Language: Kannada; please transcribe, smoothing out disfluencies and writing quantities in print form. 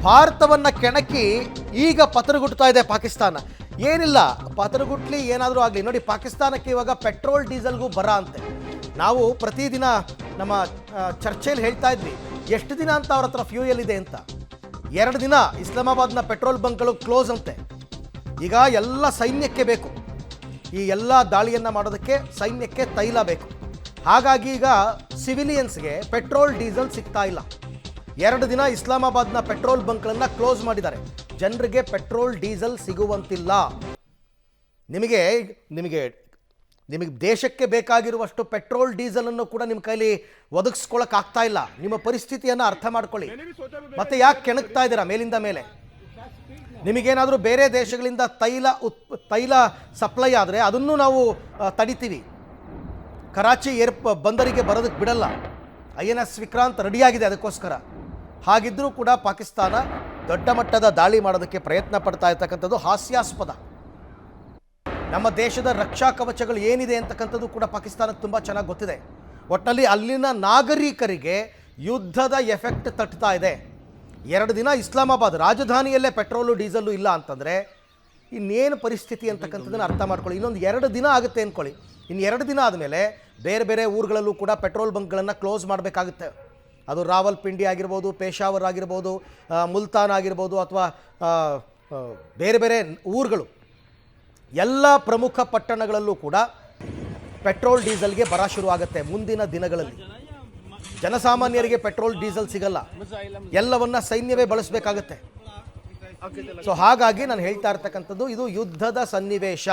ಭಾರತವನ್ನು ಕೆಣಕಿ ಈಗ ಪತನಗುಡ್ತಾ ಇದೆ ಪಾಕಿಸ್ತಾನ. ಏನಿಲ್ಲ, ಪತನಗುಟ್ಲಿ ಏನಾದರೂ ಆಗಲಿ. ನೋಡಿ, ಪಾಕಿಸ್ತಾನಕ್ಕೆ ಇವಾಗ ಪೆಟ್ರೋಲ್ ಡೀಸೆಲ್ಗೂ ಬರ ಅಂತೆ. ನಾವು ಪ್ರತಿದಿನ ನಮ್ಮ ಚರ್ಚೆಯಲ್ಲಿ ಹೇಳ್ತಾ ಇದ್ವಿ, ಎಷ್ಟು ದಿನ ಅಂತ ಅವ್ರ ಹತ್ರ ಫ್ಯೂಯಲ್ ಇದೆ ಅಂತ. 2 ದಿನ ಇಸ್ಲಾಮಾಬಾದ್ನ ಪೆಟ್ರೋಲ್ ಬಂಕ್ಗಳು ಕ್ಲೋಸ್ ಅಂತೆ. ಈಗ ಎಲ್ಲ ಸೈನ್ಯಕ್ಕೆ ಬೇಕು, ಈ ಎಲ್ಲ ದಾಳಿಯನ್ನು ಮಾಡೋದಕ್ಕೆ ಸೈನ್ಯಕ್ಕೆ ತೈಲ ಬೇಕು. ಹಾಗಾಗಿ ಈಗ ಸಿವಿಲಿಯನ್ಸ್ಗೆ ಪೆಟ್ರೋಲ್ ಡೀಸೆಲ್ ಸಿಗ್ತಾ ಇಲ್ಲ. 2 ದಿನ ಇಸ್ಲಾಮಾಬಾದ್ನ ಪೆಟ್ರೋಲ್ ಬಂಕ್ಗಳನ್ನು ಕ್ಲೋಸ್ ಮಾಡಿದ್ದಾರೆ. ಜನರಿಗೆ ಪೆಟ್ರೋಲ್ ಡೀಸೆಲ್ ಸಿಗುವಂತಿಲ್ಲ. ನಿಮಗೆ ದೇಶಕ್ಕೆ ಬೇಕಾಗಿರುವಷ್ಟು ಪೆಟ್ರೋಲ್ ಡೀಸೆಲನ್ನು ಕೂಡ ನಿಮ್ಮ ಕೈಲಿ ಒದಗಿಸ್ಕೊಳ್ಳೋಕ್ಕಾಗ್ತಾ ಇಲ್ಲ. ನಿಮ್ಮ ಪರಿಸ್ಥಿತಿಯನ್ನು ಅರ್ಥ ಮಾಡ್ಕೊಳ್ಳಿ. ಮತ್ತೆ ಯಾಕೆ ಕೆಣಕ್ತಾ ಇದ್ದೀರಾ ಮೇಲಿಂದ ಮೇಲೆ? ನಿಮಗೇನಾದರೂ ಬೇರೆ ದೇಶಗಳಿಂದ ತೈಲ ಸಪ್ಲೈ ಆದರೆ ಅದನ್ನು ನಾವು ತಡಿತೀವಿ. ಕರಾಚಿ ಬಂದರಿಗೆ ಬರೋದಕ್ಕೆ ಬಿಡಲ್ಲ. INS ವಿಕ್ರಾಂತ್ ರೆಡಿಯಾಗಿದೆ ಅದಕ್ಕೋಸ್ಕರ. ಹಾಗಿದ್ದರೂ ಕೂಡ ಪಾಕಿಸ್ತಾನ ದೊಡ್ಡ ಮಟ್ಟದ ದಾಳಿ ಮಾಡೋದಕ್ಕೆ ಪ್ರಯತ್ನ ಪಡ್ತಾ ಇರ್ತಕ್ಕಂಥದ್ದು ಹಾಸ್ಯಾಸ್ಪದ. ನಮ್ಮ ದೇಶದ ರಕ್ಷಾ ಕವಚಗಳು ಏನಿದೆ ಅಂತಕ್ಕಂಥದ್ದು ಕೂಡ ಪಾಕಿಸ್ತಾನಕ್ಕೆ ತುಂಬ ಚೆನ್ನಾಗಿ ಗೊತ್ತಿದೆ. ಒಟ್ಟಿನಲ್ಲಿ ಅಲ್ಲಿನ ನಾಗರಿಕರಿಗೆ ಯುದ್ಧದ ಎಫೆಕ್ಟ್ ತಟ್ತಾ ಇದೆ. 2 ದಿನ ಇಸ್ಲಾಮಾಬಾದ್ ರಾಜಧಾನಿಯಲ್ಲೇ ಪೆಟ್ರೋಲು ಡೀಸೆಲ್ಲು ಇಲ್ಲ ಅಂತಂದರೆ ಇನ್ನೇನು ಪರಿಸ್ಥಿತಿ ಅಂತಕ್ಕಂಥದ್ದನ್ನು ಅರ್ಥ ಮಾಡ್ಕೊಳ್ಳಿ. ಇನ್ನೊಂದು 2 ದಿನ ಆಗುತ್ತೆ ಅಂದ್ಕೊಳ್ಳಿ. ಇನ್ನು 2 ದಿನ ಆದಮೇಲೆ ಬೇರೆ ಬೇರೆ ಊರುಗಳಲ್ಲೂ ಕೂಡ ಪೆಟ್ರೋಲ್ ಬಂಕ್ಗಳನ್ನು ಕ್ಲೋಸ್ ಮಾಡಬೇಕಾಗುತ್ತೆ. ಅದು ರಾವಲ್ಪಿಂಡಿ ಆಗಿರ್ಬೋದು, ಪೇಶಾವರ್ ಆಗಿರ್ಬೋದು, ಮುಲ್ತಾನ್ ಆಗಿರ್ಬೋದು, ಅಥವಾ ಬೇರೆ ಬೇರೆ ಊರುಗಳು, ಎಲ್ಲ ಪ್ರಮುಖ ಪಟ್ಟಣಗಳಲ್ಲೂ ಕೂಡ ಪೆಟ್ರೋಲ್ ಡೀಸೆಲ್ಗೆ ಬರ ಶುರುವಾಗುತ್ತೆ ಮುಂದಿನ ದಿನಗಳಲ್ಲಿ. ಜನಸಾಮಾನ್ಯರಿಗೆ ಪೆಟ್ರೋಲ್ ಡೀಸೆಲ್ ಸಿಗಲ್ಲ, ಎಲ್ಲವನ್ನ ಸೈನ್ಯವೇ ಬಳಸಬೇಕಾಗತ್ತೆ. ಸೊ ಹಾಗಾಗಿ ನಾನು ಹೇಳ್ತಾ ಇರ್ತಕ್ಕಂಥದ್ದು ಇದು ಯುದ್ಧದ ಸನ್ನಿವೇಶ.